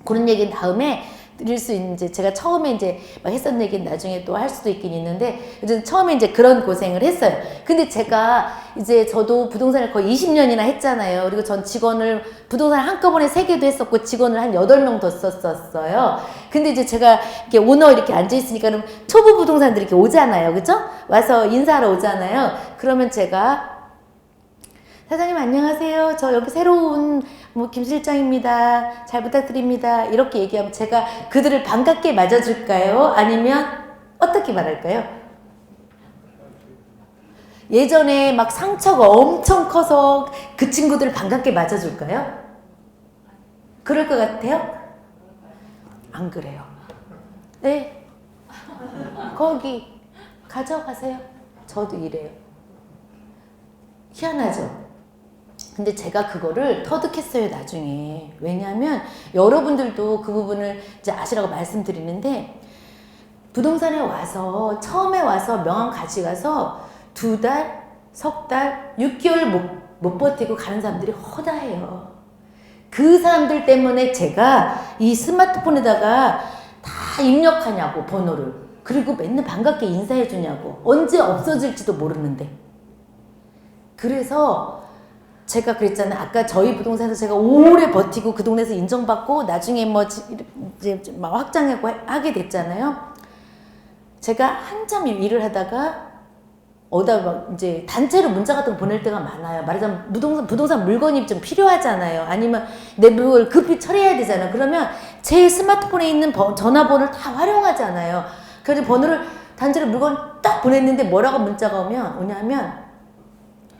그런 얘기는 다음에 드릴 수 있는 제가 처음에 이제 막 했었던 얘기는 나중에 또 할 수도 있긴 있는데 처음에 이제 그런 고생을 했어요. 근데 제가 이제 저도 부동산을 거의 20년이나 했잖아요. 그리고 전 부동산을 한꺼번에 3개도 했었고 직원을 한 8명 더 썼었어요. 근데 이제 제가 이렇게 오너 이렇게 앉아있으니까 그럼 초보 부동산들이 이렇게 오잖아요. 그죠? 와서 인사하러 오잖아요. 그러면 제가 사장님 안녕하세요. 저 여기 새로운 김 실장입니다. 잘 부탁드립니다. 이렇게 얘기하면 제가 그들을 반갑게 맞아줄까요? 아니면 어떻게 말할까요? 예전에 막 상처가 엄청 커서 그 친구들을 반갑게 맞아줄까요? 그럴 것 같아요? 안 그래요. 네. 거기 가져가세요. 저도 이래요. 희한하죠? 근데 제가 그거를 터득했어요, 나중에. 왜냐하면 여러분들도 그 부분을 이제 아시라고 말씀드리는데 부동산에 와서 처음에 와서 명함 가져가서 2달, 석 달, 6개월 못 버티고 가는 사람들이 허다해요. 그 사람들 때문에 제가 이 스마트폰에다가 다 입력하냐고, 번호를. 그리고 맨날 반갑게 인사해 주냐고. 언제 없어질지도 모르는데. 그래서 제가 그랬잖아요. 아까 저희 부동산에서 제가 오래 버티고 그 동네에서 인정받고 나중에 뭐 이제 막 확장하고 하게 됐잖아요. 제가 한참 일을 하다가 막 이제 단체로 문자 같은 거 보낼 때가 많아요. 말하자면 부동산 물건이 좀 필요하잖아요. 아니면 내 물건을 급히 처리해야 되잖아요. 그러면 제 스마트폰에 있는 전화번호를 다 활용하잖아요. 그래서 번호를 단체로 물건 딱 보냈는데 뭐라고 문자가 오냐면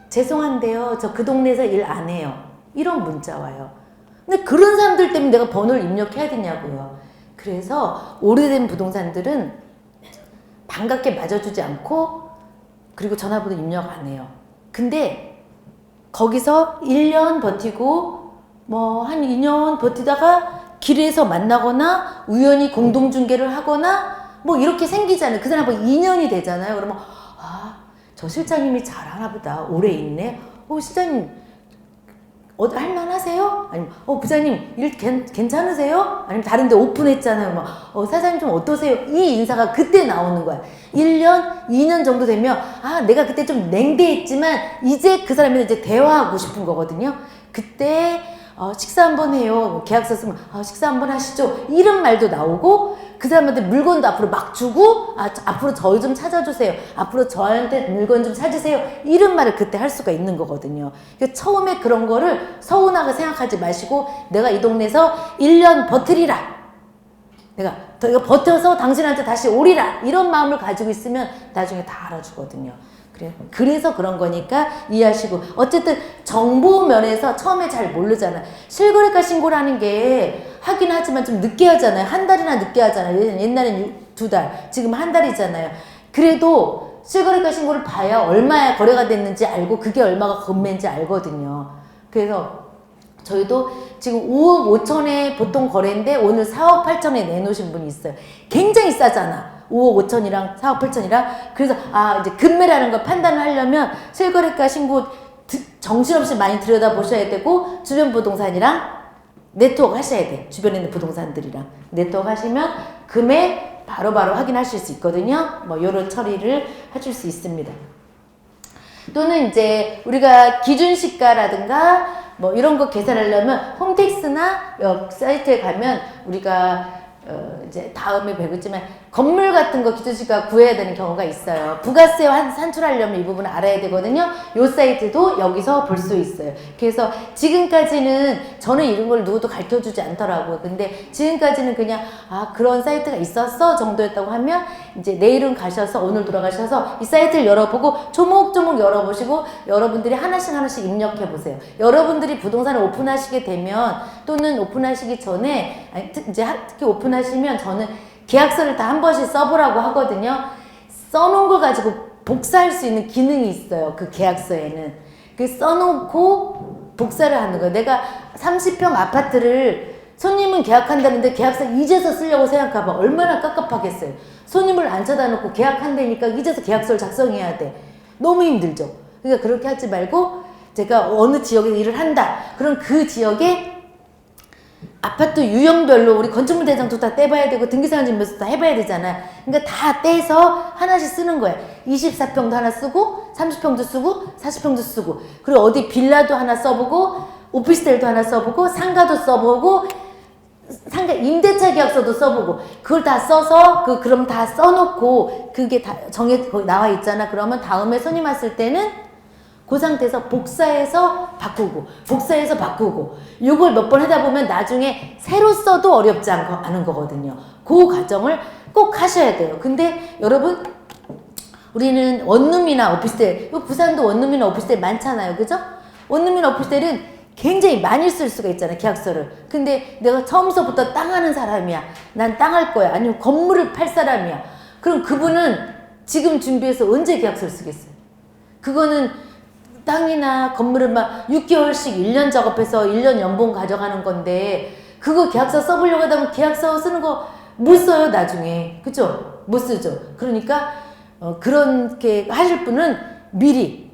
죄송한데요. 저 그 동네에서 일 안 해요. 이런 문자 와요. 근데 그런 사람들 때문에 내가 번호를 입력해야 되냐고요. 그래서 오래된 부동산들은 반갑게 맞아주지 않고 그리고 전화번호 입력 안 해요. 근데 거기서 1년 버티고 뭐 한 2년 버티다가 길에서 만나거나 우연히 공동중개를 하거나 뭐 이렇게 생기잖아요. 그 사람하고 2년이 되잖아요. 그러면 저 실장님이 잘하나 보다. 오래 있네. 실장님 할만하세요? 아니면 부장님 일 괜찮으세요? 아니면 다른 데 오픈했잖아요. 사장님 좀 어떠세요? 이 인사가 그때 나오는 거야. 1년, 2년 정도 되면 내가 그때 좀 냉대했지만 이제 그 사람이랑 이제 대화하고 싶은 거거든요. 그때 식사 한번 해요. 계약서 쓰면 식사 한번 하시죠. 이런 말도 나오고 그 사람한테 물건도 앞으로 막 주고 앞으로 저희 좀 찾아주세요. 앞으로 저한테 물건 좀 찾으세요. 이런 말을 그때 할 수가 있는 거거든요. 그러니까 처음에 그런 거를 서운하게 생각하지 마시고 내가 이 동네에서 1년 버티리라. 내가 버텨서 당신한테 다시 오리라. 이런 마음을 가지고 있으면 나중에 다 알아주거든요. 그래서 그런 거니까 이해하시고 어쨌든 정보 면에서 처음에 잘 모르잖아요. 실거래가 신고라는 게 하긴 하지만 좀 늦게 하잖아요. 한 달이나 늦게 하잖아요. 옛날엔 2달, 지금 한 달이잖아요. 그래도 실거래가 신고를 봐야 얼마에 거래가 됐는지 알고 그게 얼마가 건매인지 알거든요. 그래서 저희도 지금 5억 5천에 보통 거래인데 오늘 4억 8천에 내놓으신 분이 있어요. 굉장히 싸잖아. 5억 5천이랑 4억 8천이랑. 그래서 이제 급매라는 걸 판단을 하려면 실거래가 신고 정신없이 많이 들여다보셔야 되고 주변 부동산이랑 네트워크 하셔야 돼. 주변에 있는 부동산들이랑 네트워크 하시면 금액 바로바로 확인하실 수 있거든요. 뭐 요런 처리를 하실 수 있습니다. 또는 이제 우리가 기준시가라든가 뭐 이런 거 계산하려면 홈택스나 사이트에 가면 우리가 이제 다음에 배우겠지만 건물 같은 거 기준시가 구해야 되는 경우가 있어요. 부가세 산출하려면 이 부분을 알아야 되거든요. 요 사이트도 여기서 볼 수 있어요. 그래서 지금까지는 저는 이런 걸 누구도 가르쳐주지 않더라고요. 근데 지금까지는 그냥 그런 사이트가 있었어 정도였다고 하면 이제 내일은 가셔서 오늘 돌아가셔서 이 사이트를 열어보고 조목조목 열어보시고 여러분들이 하나씩 입력해 보세요. 여러분들이 부동산을 오픈하시게 되면 또는 오픈하시기 전에 이제 특히 오픈하시면 저는 계약서를 다 한 번씩 써보라고 하거든요. 써놓은 걸 가지고 복사할 수 있는 기능이 있어요. 그 계약서에는. 그 써놓고 복사를 하는 거예요. 내가 30평 아파트를 손님은 계약한다는데 계약서 이제서 쓰려고 생각해봐. 얼마나 깝깝하겠어요. 손님을 안 쳐다놓고 계약한다니까 이제서 계약서를 작성해야 돼. 너무 힘들죠. 그러니까 그렇게 하지 말고 제가 어느 지역에 일을 한다. 그럼 그 지역에 아파트 유형별로 우리 건축물 대장도 다 떼봐야 되고 등기사항증명서 다 해봐야 되잖아요. 그러니까 다 떼서 하나씩 쓰는 거예요. 24평도 하나 쓰고 30평도 쓰고 40평도 쓰고 그리고 어디 빌라도 하나 써보고 오피스텔도 하나 써보고 상가도 써보고 상가 임대차 계약서도 써보고 그걸 다 써서 그럼 다 써놓고 그게 다 거기 나와 있잖아. 그러면 다음에 손님 왔을 때는 그 상태에서 복사해서 바꾸고 이걸 몇 번 하다 보면 나중에 새로 써도 어렵지 않은 거거든요. 그 과정을 꼭 하셔야 돼요. 근데 여러분 우리는 원룸이나 오피스텔, 부산도 원룸이나 오피스텔 많잖아요. 그죠? 원룸이나 오피스텔은 굉장히 많이 쓸 수가 있잖아요. 계약서를. 근데 내가 처음서부터 땅 하는 사람이야. 난 땅 할 거야. 아니면 건물을 팔 사람이야. 그럼 그분은 지금 준비해서 언제 계약서를 쓰겠어요? 그거는 땅이나 건물을 막 6개월씩 1년 작업해서 1년 연봉 가져가는 건데 그거 계약서 써보려고 하다 보면 계약서 쓰는 거 못 써요 나중에. 그죠? 못 쓰죠. 그러니까 그렇게 하실 분은 미리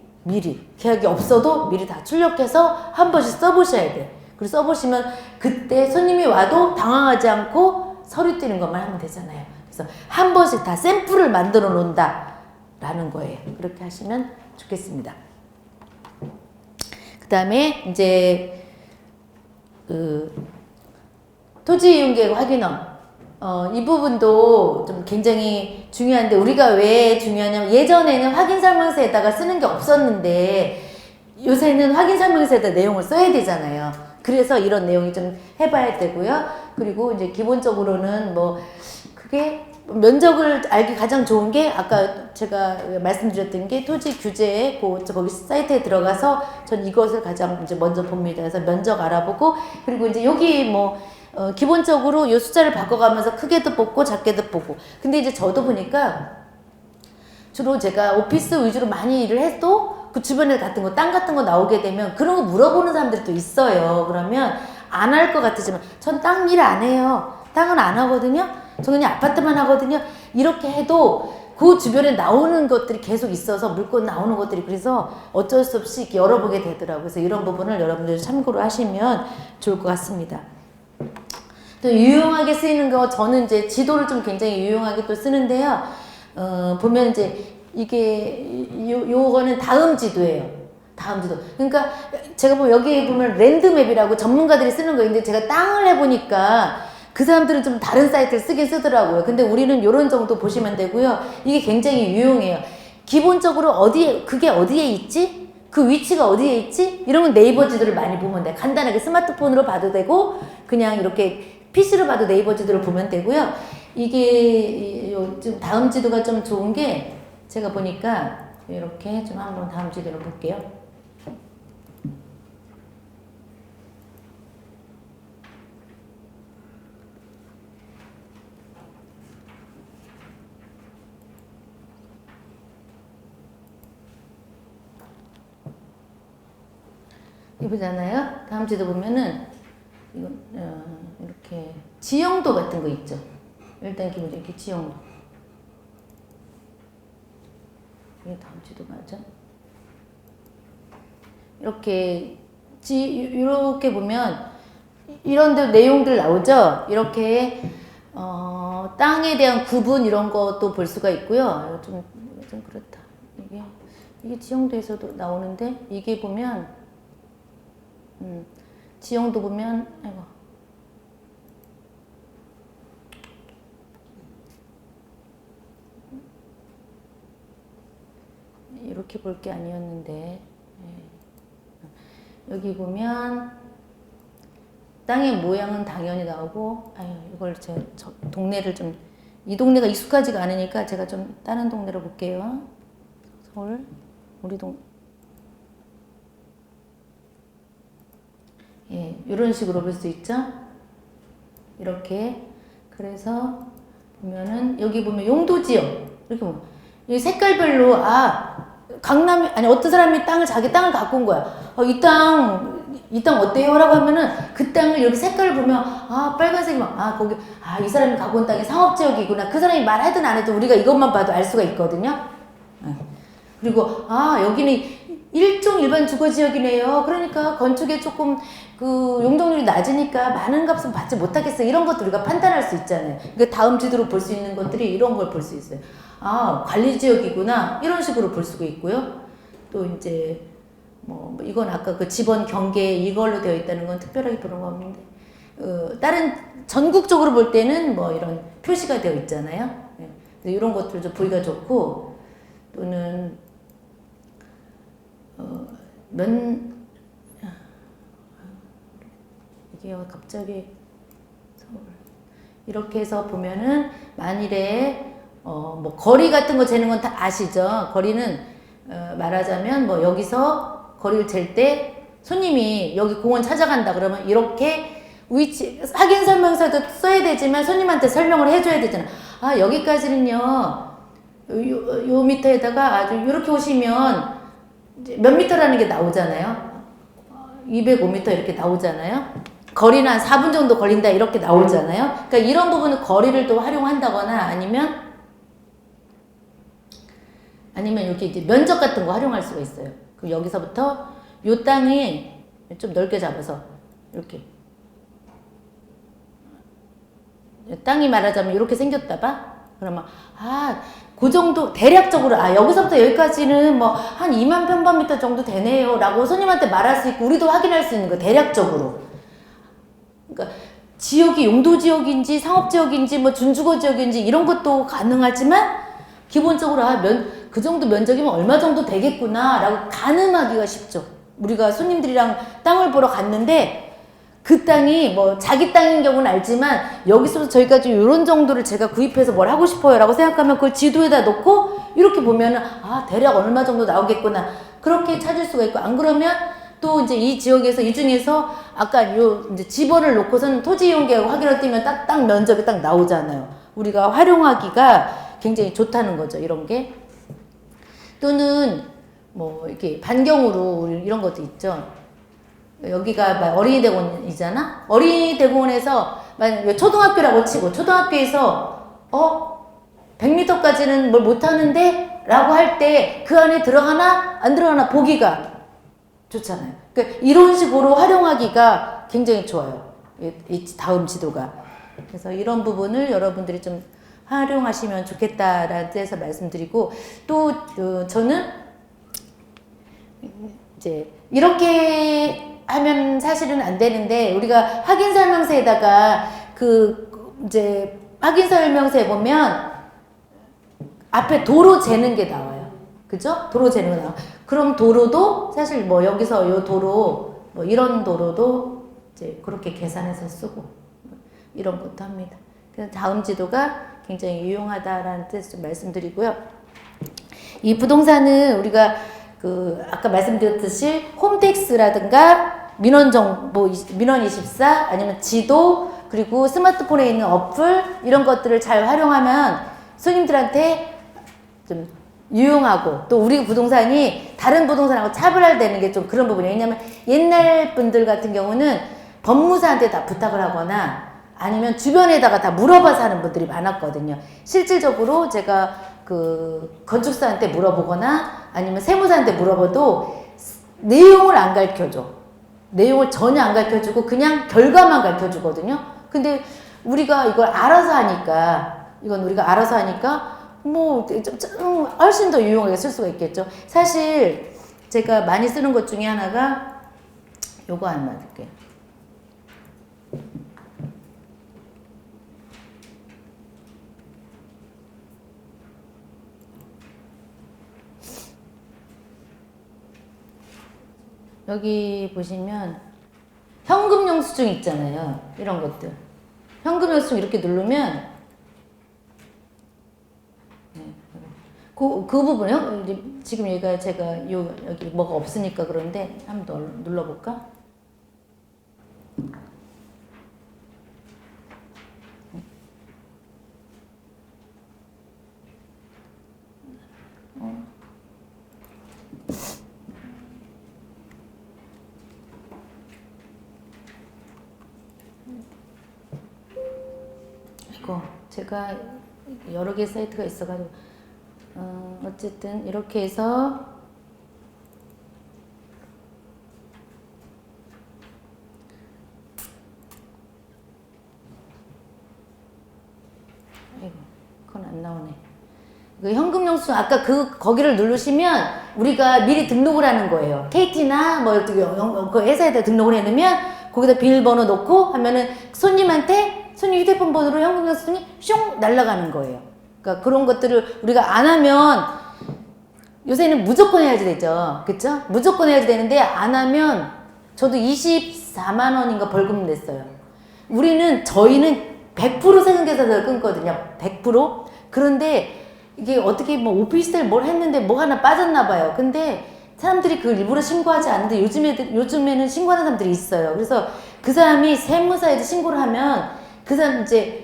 계약이 없어도 미리 다 출력해서 한 번씩 써보셔야 돼. 그리고 써보시면 그때 손님이 와도 당황하지 않고 서류 띄는 것만 하면 되잖아요. 그래서 한 번씩 다 샘플을 만들어 놓는다 라는 거예요. 그렇게 하시면 좋겠습니다. 그다음에 이제 그 토지 이용계획 확인원 이 부분도 좀 굉장히 중요한데 우리가 왜 중요하냐면 예전에는 확인 설명서에다가 쓰는 게 없었는데 요새는 확인 설명서에다 내용을 써야 되잖아요. 그래서 이런 내용이 좀 해봐야 되고요. 그리고 이제 기본적으로는 뭐 그게 면적을 알기 가장 좋은 게 아까 제가 말씀드렸던 게 토지 규제에 거기 사이트에 들어가서 전 이것을 가장 이제 먼저 봅니다. 그래서 면적 알아보고 그리고 이제 여기 뭐 기본적으로 요 숫자를 바꿔가면서 크게도 뽑고 작게도 보고 근데 이제 저도 보니까 주로 제가 오피스 위주로 많이 일을 해도 그 주변에 같은 거 땅 같은 거 나오게 되면 그런 거 물어보는 사람들이 또 있어요. 그러면 안 할 것 같으지만 전 땅 일 안 해요. 땅은 안 하거든요. 저는 그냥 아파트만 하거든요. 이렇게 해도 그 주변에 나오는 것들이 계속 있어서 물건 나오는 것들이 그래서 어쩔 수 없이 이렇게 열어보게 되더라고요. 그래서 이런 부분을 여러분들이 참고로 하시면 좋을 것 같습니다. 또 유용하게 쓰이는 거 저는 이제 지도를 좀 굉장히 유용하게 또 쓰는데요. 보면 이제 이게 요거는 다음 지도예요. 다음 지도. 그러니까 제가 보면 여기 보면 랜드맵이라고 전문가들이 쓰는 거예요. 근데 제가 땅을 해보니까 그 사람들은 좀 다른 사이트를 쓰긴 쓰더라고요. 근데 우리는 요런 정도 보시면 되고요. 이게 굉장히 유용해요. 기본적으로 그게 어디에 있지? 그 위치가 어디에 있지? 이런 건 네이버 지도를 많이 보면 돼. 간단하게 스마트폰으로 봐도 되고 그냥 이렇게 PC로 봐도 네이버 지도를 보면 되고요. 이게 좀 다음 지도가 좀 좋은 게 제가 보니까 이렇게 좀 한번 다음 지도를 볼게요. 이거잖아요. 다음 지도 보면은 이거 이렇게 지형도 같은 거 있죠. 일단 기본적으로 이렇게 지형도. 이게 다음 지도 맞아? 이렇게 이렇게 보면 이런 데 내용들 나오죠. 이렇게 땅에 대한 구분 이런 것도 볼 수가 있고요. 좀 그렇다. 이게 지형도에서도 나오는데 이게 보면 지형도 보면 아이고 이렇게 볼 게 아니었는데 여기 보면 땅의 모양은 당연히 나오고 이걸 저 동네를 좀 이 동네가 익숙하지가 않으니까 제가 좀 다른 동네로 볼게요. 서울 우리 이런 식으로 볼 수 있죠. 이렇게 그래서 보면은 여기 보면 용도지역 이렇게 보면 이 색깔별로 강남이 아니 어떤 사람이 자기 땅을 갖고 온 거야. 이 땅 어때요? 라고 하면은 그 땅을 이렇게 색깔을 보면 빨간색이 거기 이 사람이 갖고 온 땅이 상업지역이구나. 그 사람이 말하든 안 해도 우리가 이것만 봐도 알 수가 있거든요. 그리고 여기는 일반 주거지역이네요. 그러니까 건축에 조금 그 용적률이 낮으니까 많은 값은 받지 못하겠어. 이런 것도 우리가 판단할 수 있잖아요. 그러니까 다음 지도로 볼 수 있는 것들이 이런 걸 볼 수 있어요. 관리지역이구나. 이런 식으로 볼 수가 있고요. 또 이제 이건 아까 그 지번 경계 이걸로 되어 있다는 건 특별하게 그런 거 없는데 다른 전국적으로 볼 때는 이런 표시가 되어 있잖아요. 이런 것들 좀 보기가 좋고 또는 이게 갑자기 서울 이렇게 해서 보면은 만일에 거리 같은 거 재는 건 다 아시죠? 거리는 말하자면 여기서 거리를 잴 때 손님이 여기 공원 찾아간다 그러면 이렇게 위치 확인 설명서도 써야 되지만 손님한테 설명을 해줘야 되잖아. 여기까지는요 요 미터에다가 아주 이렇게 오시면 몇 미터라는 게 나오잖아요. 205m 이렇게 나오잖아요. 거리는 한 4분 정도 걸린다 이렇게 나오잖아요. 그러니까 이런 부분은 거리를 또 활용한다거나 아니면 여기 이제 면적 같은 거 활용할 수가 있어요. 그럼 여기서부터 요 땅이 좀 넓게 잡아서 이렇게 땅이 말하자면 이렇게 생겼다 봐. 그러면 그 정도 대략적으로 여기서부터 여기까지는 뭐 한 2만 평방미터 정도 되네요 라고 손님한테 말할 수 있고 우리도 확인할 수 있는 거 대략적으로. 그러니까 지역이 용도 지역인지 상업 지역인지 뭐 준주거 지역인지 이런 것도 가능하지만 기본적으로 그 정도 면적이면 얼마 정도 되겠구나 라고 가늠하기가 쉽죠. 우리가 손님들이랑 땅을 보러 갔는데 그 땅이 뭐 자기 땅인 경우는 알지만 여기서부터 저기까지 이런 정도를 제가 구입해서 뭘 하고 싶어요 라고 생각하면 그걸 지도에다 놓고 이렇게 보면은 대략 얼마 정도 나오겠구나 그렇게 찾을 수가 있고, 안 그러면 또 이제 이 지역에서 이 중에서 아까 요 이제 지번을 놓고서는 토지 이용 계획 확인을 띄면 땅 면적이 딱 나오잖아요. 우리가 활용하기가 굉장히 좋다는 거죠. 이런 게. 또는 뭐 이렇게 반경으로 이런 것도 있죠. 여기가 어린이대공원이잖아. 어린이대공원에서 만약 초등학교라고 치고 초등학교에서 100m까지는 뭘 못하는데 라고 할 때 그 안에 들어가나 안 들어가나 보기가 좋잖아요. 그러니까 이런 식으로 활용하기가 굉장히 좋아요. 이 다음 지도가. 그래서 이런 부분을 여러분들이 좀 활용하시면 좋겠다라는 데서 말씀드리고, 또 저는 이제 이렇게 하면 사실은 안 되는데, 우리가 확인 설명서에다가 이제 확인 설명서에 보면 앞에 도로 재는 게 나와요. 그죠? 도로 재는 거 나와. 그럼 도로도 사실 뭐 여기서 요 도로 뭐 이런 도로도 이제 그렇게 계산해서 쓰고 이런 것도 합니다. 그래서 다음 지도가 굉장히 유용하다라는 뜻을 좀 말씀드리고요. 이 부동산은 우리가 아까 말씀드렸듯이 홈택스라든가 민원정보, 민원24 아니면 지도, 그리고 스마트폰에 있는 어플 이런 것들을 잘 활용하면 손님들한테 좀 유용하고, 또 우리 부동산이 다른 부동산하고 차별화되는 게 좀 그런 부분이에요. 왜냐면 옛날 분들 같은 경우는 법무사한테 다 부탁을 하거나 아니면 주변에다가 다 물어봐서 하는 분들이 많았거든요. 실질적으로 제가 건축사한테 물어보거나 아니면 세무사한테 물어봐도 내용을 안 가르쳐줘. 내용을 전혀 안 가르쳐주고 그냥 결과만 가르쳐주거든요. 근데 우리가 이걸 알아서 하니까, 뭐 훨씬 더 유용하게 쓸 수가 있겠죠. 사실 제가 많이 쓰는 것 중에 하나가 요거 하나 드릴게요. 여기 보시면 현금 영수증 있잖아요. 이런 것들. 현금 영수증 이렇게 누르면 그 부분이요. 지금 여기가 제가 여기 뭐가 없으니까 그런데 한번 더 눌러볼까? 이거 제가 여러 개 사이트가 있어가지고 어쨌든 이렇게 해서 아이고 그건 안 나오네. 그 현금영수증 아까 거기를 누르시면 우리가 미리 등록을 하는 거예요. KT나 뭐 그 회사에다 등록을 해놓으면 거기다 비밀번호 넣고 하면은 손님 휴대폰 번호로 현금영수증이 슝 날아가는 거예요. 그러니까 그런 것들을 우리가 안 하면, 요새는 무조건 해야지 되죠. 그쵸? 무조건 해야지 되는데 안 하면 저도 24만 원인가 벌금 냈어요. 저희는 100% 세금계산서를 끊거든요. 100%. 그런데 이게 어떻게 뭐 오피스텔 뭘 했는데 뭐 하나 빠졌나 봐요. 근데 사람들이 그걸 일부러 신고하지 않는데 요즘에는 신고하는 사람들이 있어요. 그래서 그 사람이 세무사에서 신고를 하면 그 사람 이제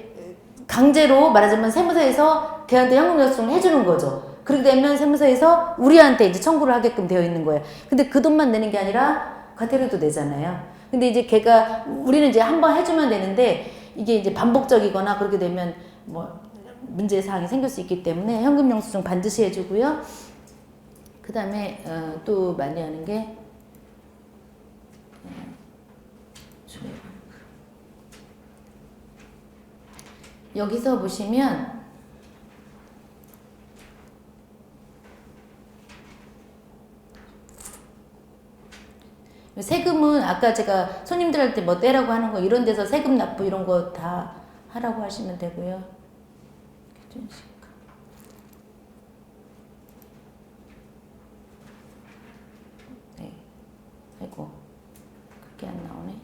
강제로 말하자면 세무사에서 걔한테 현금영수증을 해주는 거죠. 그렇게 되면 세무사에서 우리한테 이제 청구를 하게끔 되어 있는 거예요. 근데 그 돈만 내는 게 아니라 과태료도 내잖아요. 근데 이제 우리는 이제 한번 해주면 되는데 이게 이제 반복적이거나 그렇게 되면 뭐 문제사항이 생길 수 있기 때문에 현금영수증 반드시 해주고요. 그 다음에 또 많이 하는 게 여기서 보시면 세금은 아까 제가 손님들한테 뭐 떼라고 하는 거 이런 데서 세금 납부 이런 거 다 하라고 하시면 되고요. 기준시가. 네. 아이고. 그게 안 나오네.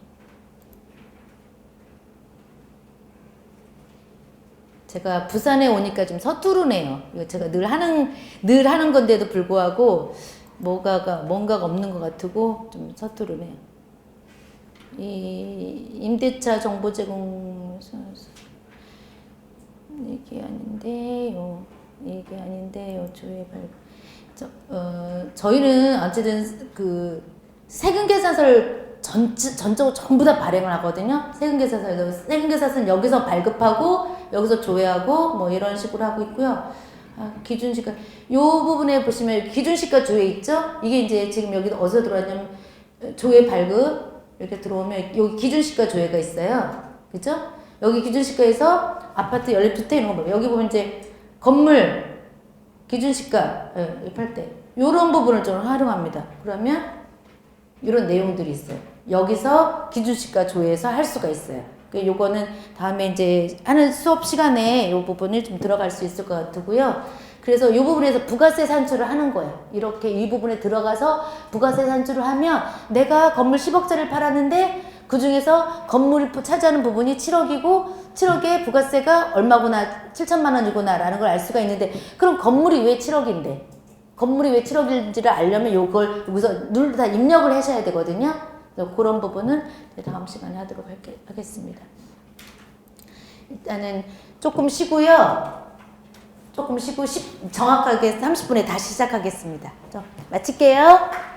제가 부산에 오니까 좀 서투르네요. 이거 제가 늘 하는 건데도 불구하고 뭔가가 없는 것 같고 좀 서투르네요. 이 임대차 정보 제공 이게 아닌데요. 조회 발급. 저희는 어쨌든 그 세금 계산서를 전적으로 전부 다 발행을 하거든요. 세금 계산서는 여기서 발급하고 여기서 조회하고 뭐 이런 식으로 하고 있고요. 기준시가 요 부분에 보시면 기준시가 조회 있죠? 이게 이제 지금 여기 어디서 들어왔냐면 조회 발급 이렇게 들어오면 여기 기준시가 조회가 있어요. 그죠? 여기 기준시가에서 아파트 연립주택 이런 거 보면 여기 보면 이제 건물 기준시가 팔 때 요런 부분을 좀 활용합니다. 그러면 이런 내용들이 있어요. 여기서 기준시가 조회해서 할 수가 있어요. 요거는 다음에 이제 하는 수업 시간에 요 부분을 좀 들어갈 수 있을 것 같고요. 그래서 요 부분에서 부가세 산출을 하는 거예요. 이렇게 이 부분에 들어가서 부가세 산출을 하면 내가 건물 10억짜리를 팔았는데 그 중에서 건물이 차지하는 부분이 7억이고 7억에 부가세가 얼마구나 7천만 원이구나 라는 걸 알 수가 있는데 그럼 건물이 왜 7억인데 건물이 왜 7억인지를 알려면 요걸 여기서 늘 다 입력을 하셔야 되거든요. 그래서 그런 부분은 다음 시간에 하도록 하겠습니다. 일단은 조금 쉬고요. 조금 쉬고 정확하게 30분에 다시 시작하겠습니다. 마칠게요.